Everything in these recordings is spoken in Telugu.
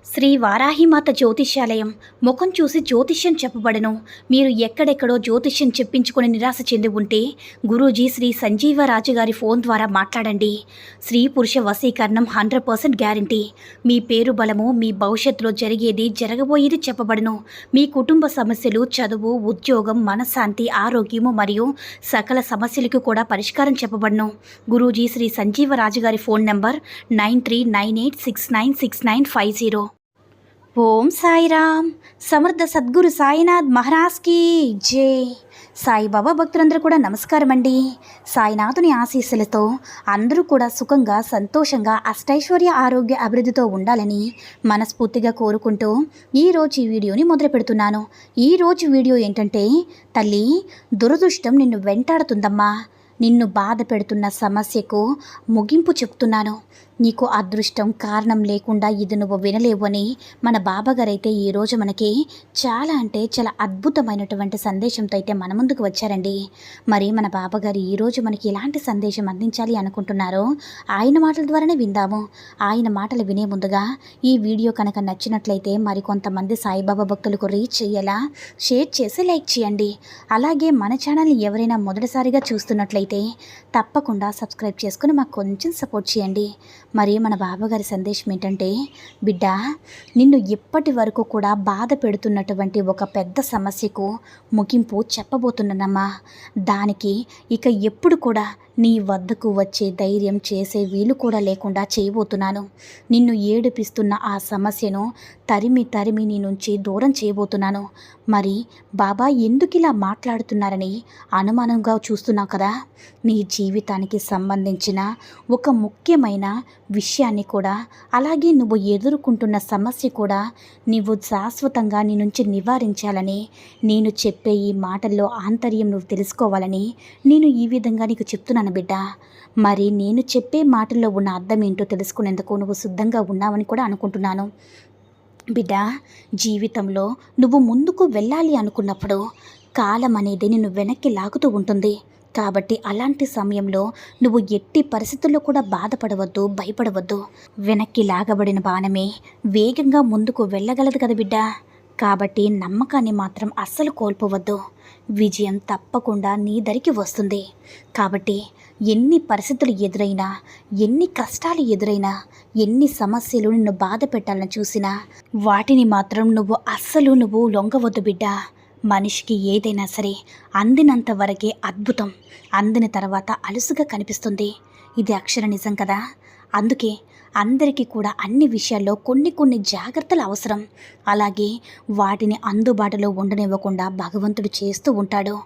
శ్రీ వారాహిమాత జ్యోతిష్యాలయం ముఖం చూసి జ్యోతిష్యం చెప్పబడను. మీరు ఎక్కడెక్కడో జ్యోతిష్యం చెప్పించుకొని నిరాశ చెంది ఉంటే గురూజీ శ్రీ సంజీవరాజు గారి ఫోన్ ద్వారా మాట్లాడండి. స్త్రీ పురుష వశీకరణం 100% గ్యారంటీ. మీ పేరు బలము, మీ భవిష్యత్తులో జరిగేది జరగబోయేది చెప్పబడను. మీ కుటుంబ సమస్యలు, చదువు, ఉద్యోగం, మనశ్శాంతి, ఆరోగ్యము మరియు సకల సమస్యలకు కూడా పరిష్కారం చెప్పబడను. గురూజీ శ్రీ సంజీవరాజు గారి ఫోన్ నంబర్ 9398696950. ఓం సాయిరామ్. సమర్థ సద్గురు సాయినాథ్ మహారాజ్కి జై. సాయిబాబా భక్తులందరూ కూడా నమస్కారం అండి. సాయినాథుని ఆశీస్సులతో అందరూ కూడా సుఖంగా, సంతోషంగా, అష్టైశ్వర్య, ఆరోగ్య, అభివృద్ధితో ఉండాలని మనస్ఫూర్తిగా కోరుకుంటూ ఈరోజు ఈ వీడియోని మొదలు పెడుతున్నాను. ఈరోజు వీడియో ఏంటంటే, తల్లి, దురదృష్టం నిన్ను వెంటాడుతుందమ్మా. నిన్ను బాధ పెడుతున్న సమస్యకు ముగింపు చెప్తున్నాను. నీకు అదృష్టం కారణం లేకుండా ఇది నువ్వు వినలేవు అని మన బాబాగారైతే ఈరోజు మనకి చాలా అద్భుతమైనటువంటి సందేశంతో అయితే మన ముందుకు వచ్చారండి. మరి మన బాబాగారు ఈరోజు మనకి ఎలాంటి సందేశం అందించాలి అనుకుంటున్నారో ఆయన మాటల ద్వారానే విందాము. ఆయన మాటలు వినే ముందుగా ఈ వీడియో కనుక నచ్చినట్లయితే మరికొంతమంది సాయిబాబా భక్తులకు రీచ్ చేయేలా షేర్ చేసి లైక్ చేయండి. అలాగే మన ఛానల్ని ఎవరైనా మొదటిసారిగా చూస్తున్నట్లయితే తప్పకుండా సబ్స్క్రైబ్ చేసుకుని మాకు కొంచెం సపోర్ట్ చేయండి. మరి మన బాబాగారి సందేశం ఏంటంటే, బిడ్డ, నిన్ను ఇప్పటి వరకు కూడా బాధ పెడుతున్నటువంటి ఒక పెద్ద సమస్యకు ముగింపు చెప్పబోతున్నానమ్మా. దానికి ఇక ఎప్పుడు కూడా నీ వద్దకు వచ్చే ధైర్యం చేసే వీలు కూడా లేకుండా చేయబోతున్నాను. నిన్ను ఏడిపిస్తున్న ఆ సమస్యను తరిమి తరిమి నీ నుంచి దూరం చేయబోతున్నాను. మరి బాబా ఎందుకు ఇలా మాట్లాడుతున్నారని అనుమానంగా చూస్తున్నావు కదా. నీ జీవితానికి సంబంధించిన ఒక ముఖ్యమైన విషయాన్ని కూడా, అలాగే నువ్వు ఎదుర్కొంటున్న సమస్య కూడా నువ్వు శాశ్వతంగా నీ నుంచి నివారించాలని, నేను చెప్పే ఈ మాటల్లో ఆంతర్యం నువ్వు తెలుసుకోవాలని నేను ఈ విధంగా నీకు చెప్తున్నాను బిడ్డ. మరి నేను చెప్పే మాటల్లో ఉన్న అర్థం ఏంటో తెలుసుకునేందుకు నువ్వు సిద్ధంగా ఉన్నావని కూడా అనుకుంటున్నాను. బిడ్డ, జీవితంలో నువ్వు ముందుకు వెళ్ళాలి అనుకున్నప్పుడు కాలం అనేది నిన్ను వెనక్కి లాగుతూ ఉంటుంది. కాబట్టి అలాంటి సమయంలో నువ్వు ఎట్టి పరిస్థితుల్లో కూడా బాధపడవద్దు, భయపడవద్దు. వెనక్కి లాగబడిన బాణమే వేగంగా ముందుకు వెళ్ళగలదు కదా బిడ్డ. కాబట్టి నమ్మకాన్ని మాత్రం అస్సలు కోల్పోవద్దు. విజయం తప్పకుండా నీ దరికి వస్తుంది. కాబట్టి ఎన్ని పరిస్థితులు ఎదురైనా, ఎన్ని కష్టాలు ఎదురైనా, ఎన్ని సమస్యలు నిన్ను బాధ పెట్టాలని చూసినా వాటిని మాత్రం నువ్వు లొంగవద్దు బిడ్డ. మనిషికి ఏదైనా సరే అందినంత వరకే అద్భుతం, అందిన తర్వాత అలుసుగా కనిపిస్తుంది. ఇది అక్షర నిజం కదా. అందుకే అందరికీ కూడా అన్ని విషయాల్లో కొన్ని జాగ్రత్తలు అవసరం. అలాగే వాటిని అందుబాటులో ఉండనివ్వకుండా భగవంతుడు చేస్తూ ఉంటాడు.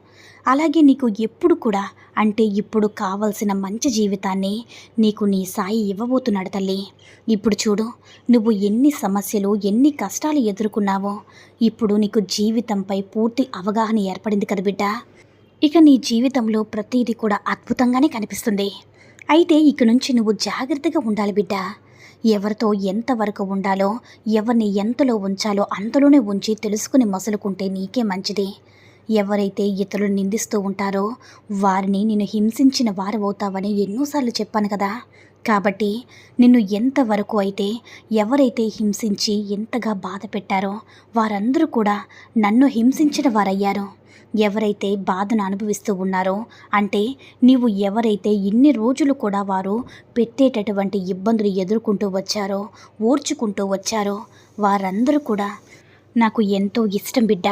అలాగే నీకు ఎప్పుడు కూడా, అంటే ఇప్పుడు కావలసిన మంచి జీవితాన్ని నీకు నీ సాయి ఇవ్వబోతున్నాడు తల్లి. ఇప్పుడు చూడు, నువ్వు ఎన్ని సమస్యలు, ఎన్ని కష్టాలు ఎదుర్కొన్నావో ఇప్పుడు నీకు జీవితంపై పూర్తి అవగాహన ఏర్పడింది కదా బిడ్డ. ఇక నీ జీవితంలో ప్రతిదీ కూడా అద్భుతంగానే కనిపిస్తుంది. అయితే ఇక నుంచి నువ్వు జాగ్రత్తగా ఉండాలి బిడ్డ. ఎవరితో ఎంతవరకు ఉండాలో, ఎవరిని ఎంతలో ఉంచాలో అంతలోనే ఉంచి తెలుసుకుని మసులుకుంటే నీకే మంచిది. ఎవరైతే ఇతరులు నిందిస్తూ ఉంటారో వారిని నిన్ను హింసించిన వారు అవుతావని ఎన్నోసార్లు చెప్పాను కదా. కాబట్టి నిన్ను ఎంతవరకు అయితే ఎవరైతే హింసించి ఎంతగా బాధ పెట్టారో వారందరూ కూడా నన్ను హింసించిన వారయ్యారు. ఎవరైతే బాధను అనుభవిస్తూ ఉన్నారో, అంటే నీవు ఎవరైతే ఇన్ని రోజులు కూడా వారు పెట్టేటటువంటి ఇబ్బందులు ఎదుర్కొంటూ వచ్చారో, ఓర్చుకుంటూ వచ్చారో వారందరూ కూడా నాకు ఎంతో ఇష్టం బిడ్డ.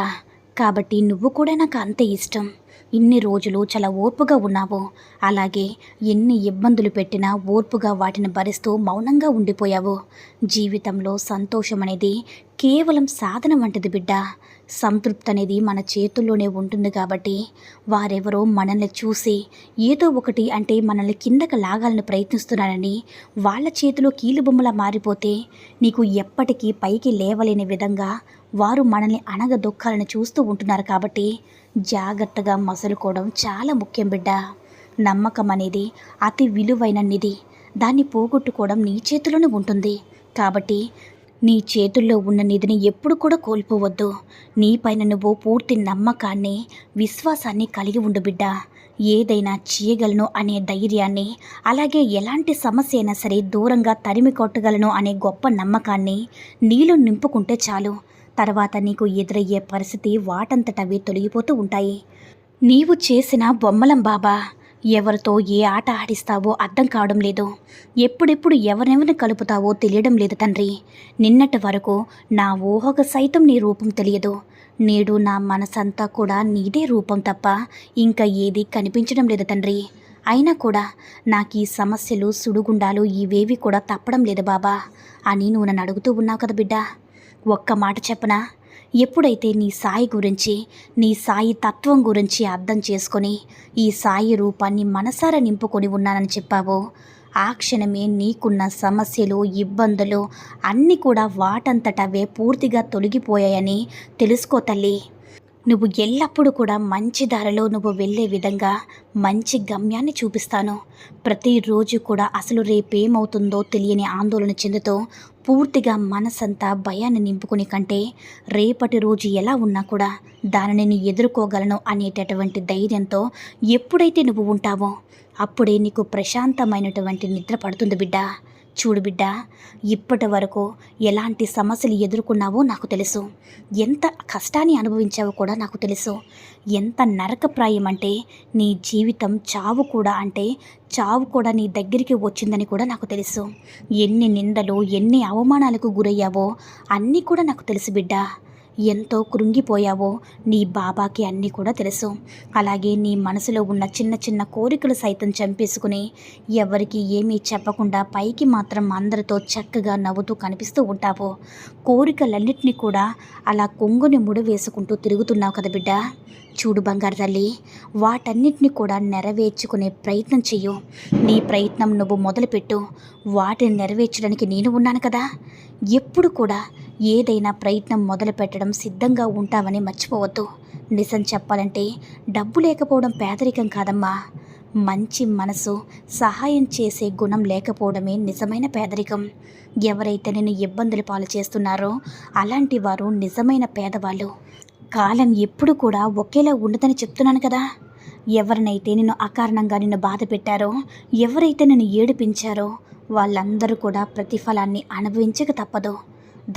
కాబట్టి నువ్వు కూడా నాకు అంతే ఇష్టం. ఇన్ని రోజులు చాలా ఓర్పుగా ఉన్నావు. అలాగే ఎన్ని ఇబ్బందులు పెట్టినా ఓర్పుగా వాటిని భరిస్తూ మౌనంగా ఉండిపోయావు. జీవితంలో సంతోషం అనేది కేవలం సాధన వంటిది బిడ్డ. సంతృప్తి అనేది మన చేతుల్లోనే ఉంటుంది. కాబట్టి వారెవరో మనల్ని చూసి ఏదో ఒకటి, అంటే మనల్ని కిందకి లాగాలని ప్రయత్నిస్తున్నారని వాళ్ళ చేతిలో కీలుబొమ్మలా మారిపోతే నీకు ఎప్పటికీ పైకి లేవలేని విధంగా వారు మనల్ని అణగదొక్కాలని చూస్తూ ఉంటున్నారు. కాబట్టి జాగ్రత్తగా మసులుకోవడం చాలా ముఖ్యం బిడ్డ. నమ్మకం అనేది అతి విలువైన నిధి. దాన్ని పోగొట్టుకోవడం నీ చేతిలోనే ఉంటుంది. కాబట్టి నీ చేతుల్లో ఉన్న నిధిని ఎప్పుడు కూడా కోల్పోవద్దు. నీపైన నువ్వు పూర్తి నమ్మకాన్ని, విశ్వాసాన్ని కలిగి ఉండు బిడ్డ. ఏదైనా చేయగలను అనే ధైర్యాన్ని, అలాగే ఎలాంటి సమస్య అయినా సరే దూరంగా తరిమి కొట్టగలను అనే గొప్ప నమ్మకాన్ని నీలో నింపుకుంటే చాలు. తర్వాత నీకు ఎదురయ్యే పరిస్థితి వాటంతటవే తొలగిపోతూ ఉంటాయి. నీవు చేసిన బొమ్మలం బాబా. ఎవరితో ఏ ఆట ఆడిస్తావో అర్థం కావడం లేదు. ఎప్పుడెప్పుడు ఎవరెవరిని కలుపుతావో తెలియడం లేదు తండ్రి. నిన్నటి వరకు నా ఊహకు సైతం నీ రూపం తెలియదు. నేడు నా మనసంతా కూడా నీదే రూపం తప్ప ఇంకా ఏది కనిపించడం లేదు తండ్రి. అయినా కూడా నాకు ఈ సమస్యలు, సుడిగుండాలు ఇవేవి కూడా తప్పడం లేదు బాబా అని నువ్వు నన్ను అడుగుతూ ఉన్నావు కదా బిడ్డ. ఒక్క మాట చెప్పనా? ఎప్పుడైతే నీ సాయి గురించి, నీ సాయి తత్వం గురించి అర్థం చేసుకొని ఈ సాయి రూపాన్ని మనసారా నింపుకొని ఉన్నానని చెప్పావో, ఆ క్షణమే నీకున్న సమస్యలు, ఇబ్బందులు అన్నీ కూడా వాటంతటవే పూర్తిగా తొలగిపోయాయని తెలుసుకో తల్లి. నువ్వు ఎల్లప్పుడూ కూడా మంచి దారిలో నువ్వు వెళ్ళే విధంగా మంచి గమ్యాన్ని చూపిస్తాను. ప్రతిరోజు కూడా అసలు రేపేమవుతుందో తెలియని ఆందోళన చెందుతూ పూర్తిగా మనసంతా భయాన్ని నింపుకుని కంటే రేపటి రోజు ఎలా ఉన్నా కూడా దానిని నేను ఎదుర్కోగలను అనేటటువంటి ధైర్యంతో ఎప్పుడైతే నువ్వు ఉంటావో అప్పుడే నీకు ప్రశాంతమైనటువంటి నిద్ర పడుతుంది బిడ్డ. చూడు బిడ్డ, ఇప్పటి వరకు ఎలాంటి సమస్యలు ఎదుర్కొన్నావో నాకు తెలుసు. ఎంత కష్టాన్ని అనుభవించావో కూడా నాకు తెలుసు. ఎంత నరకప్రాయం అంటే నీ జీవితం చావు కూడా నీ దగ్గరికి వచ్చిందని కూడా నాకు తెలుసు. ఎన్ని నిందలు, ఎన్ని అవమానాలకు గురయ్యావో అన్నీ కూడా నాకు తెలుసు బిడ్డ. ఎంతో కృంగిపోయావో నీ బాబాకి అన్నీ కూడా తెలుసు. అలాగే నీ మనసులో ఉన్న చిన్న చిన్న కోరికలు సైతం చంపేసుకుని ఎవరికి ఏమీ చెప్పకుండా పైకి మాత్రం అందరితో చక్కగా నవ్వుతూ కనిపిస్తూ ఉంటావు. కోరికలన్నింటినీ కూడా అలా కొంగుని ముడివేసుకుంటూ తిరుగుతున్నావు కదా బిడ్డ. చూడు బంగారు తల్లి, వాటన్నిటిని కూడా నెరవేర్చుకునే ప్రయత్నం చెయ్యు. నీ ప్రయత్నం నువ్వు మొదలుపెట్టు. వాటిని నెరవేర్చడానికి నేను ఉన్నాను కదా. ఎప్పుడు కూడా ఏదైనా ప్రయత్నం మొదలు పెట్టడం సిద్ధంగా ఉంటావని మర్చిపోవద్దు. నిజం చెప్పాలంటే డబ్బు లేకపోవడం పేదరికం కాదమ్మా. మంచి మనసు, సహాయం చేసే గుణం లేకపోవడమే నిజమైన పేదరికం. ఎవరైతే నిన్ను ఇబ్బందులు పాలు చేస్తున్నారో అలాంటి వారు నిజమైన పేదవాళ్ళు. కాలం ఎప్పుడు కూడా ఒకేలా ఉండదని చెప్తున్నాను కదా. ఎవరినైతే నిన్ను అకారణంగా నిన్ను బాధ పెట్టారో, ఎవరైతే నిన్ను ఏడిపించారో వాళ్ళందరూ కూడా ప్రతిఫలాన్ని అనుభవించక తప్పదు.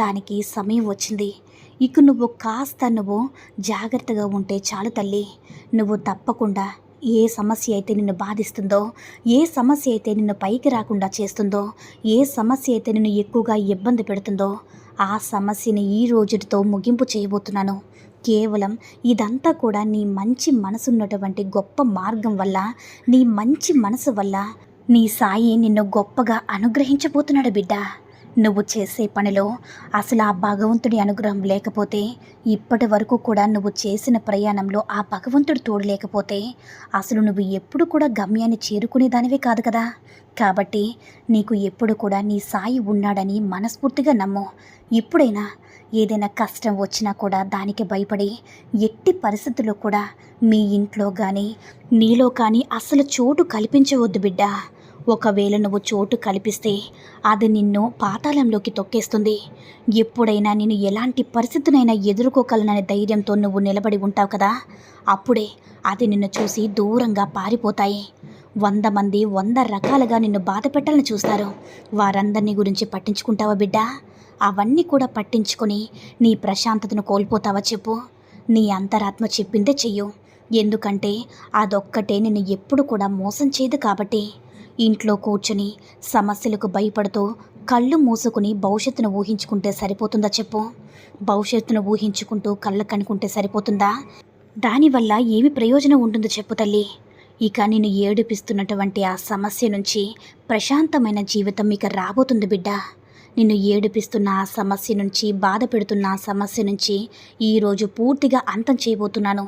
దానికి సమయం వచ్చింది. ఇక నువ్వు జాగ్రత్తగా ఉంటే చాలు తల్లి. నువ్వు తప్పకుండా ఏ సమస్య అయితే నిన్ను బాధిస్తుందో, ఏ సమస్య అయితే నిన్ను పైకి రాకుండా చేస్తుందో, ఏ సమస్య అయితే నిన్ను ఎక్కువగా ఇబ్బంది పెడుతుందో ఆ సమస్యని ఈ రోజుతో ముగింపు చేయబోతున్నాను. కేవలం ఇదంతా కూడా నీ మంచి మనసున్నటువంటి గొప్ప మార్గం వల్ల, నీ మంచి మనసు వల్ల నీ సాయి నిన్ను గొప్పగా అనుగ్రహించబోతున్నాడు బిడ్డ. నువ్వు చేసే పనిలో అసలు ఆ భగవంతుడి అనుగ్రహం లేకపోతే, ఇప్పటి వరకు కూడా నువ్వు చేసిన ప్రయాణంలో ఆ భగవంతుడు తోడు లేకపోతే అసలు నువ్వు ఎప్పుడు కూడా గమ్యాన్ని చేరుకునేదానివే కాదు కదా. కాబట్టి నీకు ఎప్పుడు కూడా నీ సాయి ఉన్నాడని మనస్ఫూర్తిగా నమ్ము. ఇప్పుడైనా ఏదైనా కష్టం వచ్చినా కూడా దానికి భయపడి ఎట్టి పరిస్థితుల్లో కూడా మీ ఇంట్లో కానీ నీలో కానీ అసలు చోటు కల్పించవద్దు బిడ్డ. ఒకవేళ నువ్వు చోటు కల్పిస్తే అది నిన్ను పాతాళంలోకి తొక్కేస్తుంది. ఎప్పుడైనా నేను ఎలాంటి పరిస్థితినైనా ఎదుర్కోగలననే ధైర్యంతో నువ్వు నిలబడి ఉంటావు కదా, అప్పుడే అది నిన్ను చూసి దూరంగా పారిపోతాయి. 100 మంది 100 రకాలుగా నిన్ను బాధ పెట్టాలని చూస్తారు. వారందరినీ గురించి పట్టించుకుంటావా బిడ్డ? అవన్నీ కూడా పట్టించుకొని నీ ప్రశాంతతను కోల్పోతావా చెప్పు? నీ అంతరాత్మ చెప్పిందే చెయ్యు. ఎందుకంటే అదొక్కటే నిన్ను ఎప్పుడు కూడా మోసం చేయదు. కాబట్టి ఇంట్లో కూర్చొని సమస్యలకు భయపడుతూ కళ్ళు మూసుకుని భవిష్యత్తును ఊహించుకుంటే సరిపోతుందా చెప్పు? భవిష్యత్తును ఊహించుకుంటూ కళ్ళ కనుకుంటే సరిపోతుందా? దానివల్ల ఏమి ప్రయోజనం ఉంటుందో చెప్పు తల్లి. ఇక నిన్ను ఏడిపిస్తున్నటువంటి ఆ సమస్య నుంచి ప్రశాంతమైన జీవితం ఇక రాబోతుంది బిడ్డ. నిన్ను ఏడిపిస్తున్న ఆ సమస్య నుంచి, బాధ పెడుతున్న ఆ సమస్య నుంచి ఈరోజు పూర్తిగా అంతం చేయబోతున్నాను.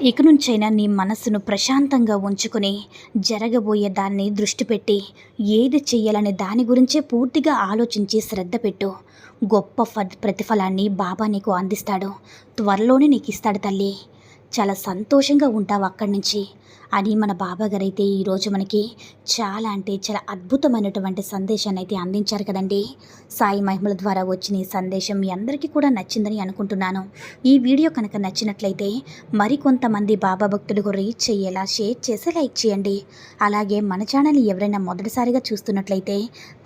ఇక నుంచైనా నీ మనస్సును ప్రశాంతంగా ఉంచుకొని జరగబోయే దాన్ని దృష్టి పెట్టి ఏది చెయ్యాలనే దాని గురించే పూర్తిగా ఆలోచించి శ్రద్ధ పెట్టు. గొప్ప ప్రతిఫలాన్ని బాబా నీకు అందిస్తాడు. త్వరలోనే నీకు ఇస్తాడు తల్లి. చాలా సంతోషంగా ఉంటావు అక్కడి నుంచి అని మన బాబాగారు అయితే ఈరోజు మనకి చాలా అంటే చాలా అద్భుతమైనటువంటి సందేశాన్ని అయితే అందించారు కదండి. సాయి మహిమల ద్వారా వచ్చిన ఈ సందేశం మీ అందరికీ కూడా నచ్చిందని అనుకుంటున్నాను. ఈ వీడియో కనుక నచ్చినట్లయితే మరికొంతమంది బాబా భక్తులకు రీచ్ అయ్యేలా షేర్ చేసి లైక్ చేయండి. అలాగే మన ఛానల్ ఎవరైనా మొదటిసారిగా చూస్తున్నట్లయితే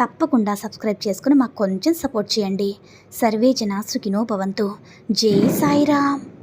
తప్పకుండా సబ్స్క్రైబ్ చేసుకుని మాకు కొంచెం సపోర్ట్ చేయండి. సర్వే జన సుఖినో భవంతు. జై సాయిరామ్.